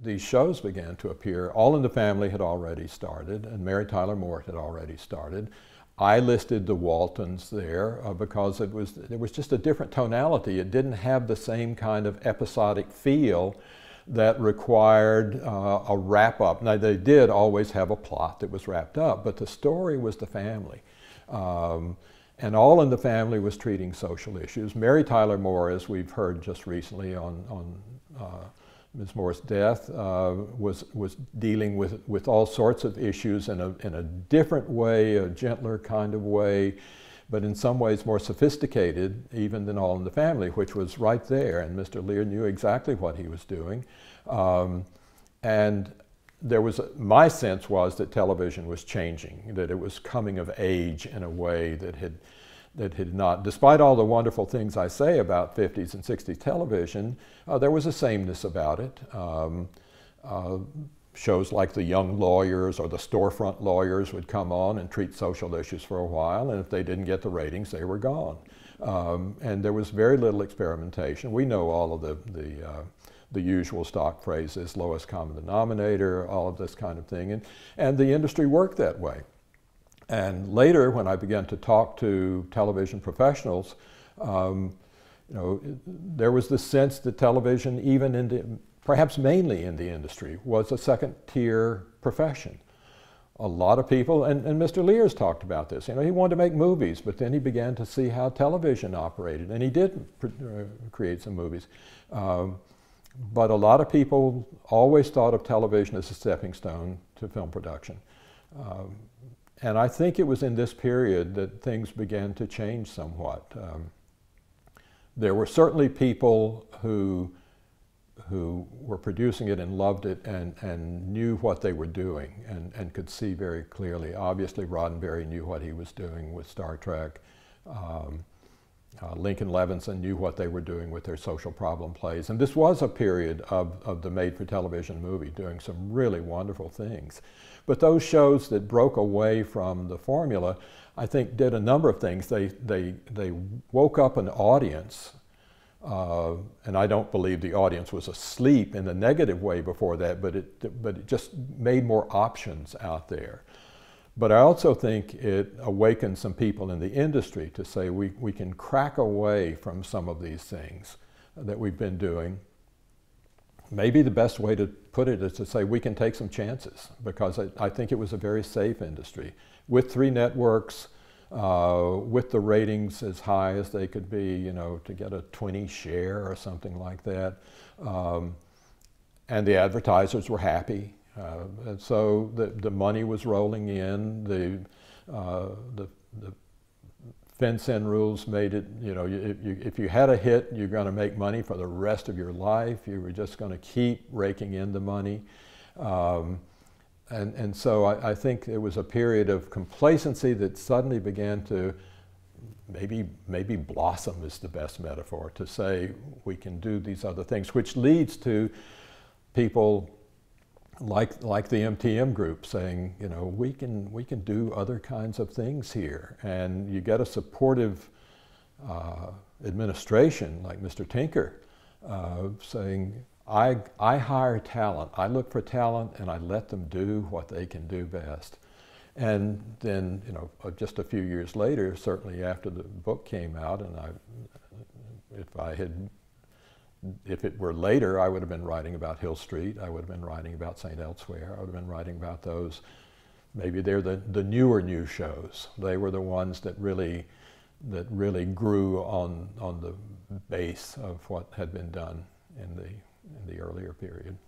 these shows began to appear. All in the Family had already started, and Mary Tyler Moore had already started. I listed the Waltons there because it was just a different tonality. It didn't have the same kind of episodic feel that required a wrap-up. Now, they did always have a plot that was wrapped up, but the story was the family. And All in the Family was treating social issues. Mary Tyler Moore, as we've heard just recently on Ms. Moore's death, was dealing with all sorts of issues in a different way, a gentler kind of way, but in some ways more sophisticated even than All in the Family, which was right there, and Mr. Lear knew exactly what he was doing. And there was, my sense was that television was changing, that it was coming of age in a way that had not, despite all the wonderful things I say about 50s and 60s television, there was a sameness about it. Shows like The Young Lawyers or The Storefront Lawyers would come on and treat social issues for a while, and if they didn't get the ratings, they were gone. And there was very little experimentation. We know all of the usual stock phrases, lowest common denominator, all of this kind of thing, and the industry worked that way. And later, when I began to talk to television professionals, there was this sense that television, even perhaps mainly in the industry, was a second-tier profession. A lot of people, and Mr. Lear's talked about this, he wanted to make movies, but then he began to see how television operated, and he did create some movies. But a lot of people always thought of television as a stepping stone to film production. And I think it was in this period that things began to change somewhat. There were certainly people who were producing it and loved it and knew what they were doing and could see very clearly. Obviously, Roddenberry knew what he was doing with Star Trek. Lincoln Levinson knew what they were doing with their social problem plays. And this was a period of the made-for-television movie doing some really wonderful things. But those shows that broke away from the formula, I think, did a number of things. They woke up an audience, and I don't believe the audience was asleep in a negative way before that, but it just made more options out there. But I also think it awakened some people in the industry to say we can crack away from some of these things that we've been doing. Maybe the best way to put it is to say we can take some chances, because I think it was a very safe industry. With 3 networks, with the ratings as high as they could be, to get a 20 share or something like that. And the advertisers were happy. And so the money was rolling in. The fence-in rules made it, if you had a hit, you're going to make money for the rest of your life. You were just going to keep raking in the money. And so I think it was a period of complacency that suddenly began to maybe blossom is the best metaphor, to say we can do these other things, which leads to people like the MTM group saying, we can do other kinds of things here. And you get a supportive administration like Mr. Tinker saying, I hire talent. I look for talent and I let them do what they can do best. And then, just a few years later, certainly after the book came out, and if it were later, I would have been writing about Hill Street. I would have been writing about St. Elsewhere. I would have been writing about those. Maybe they're the newer new shows. They were the ones that really grew on the base of what had been done in the earlier period.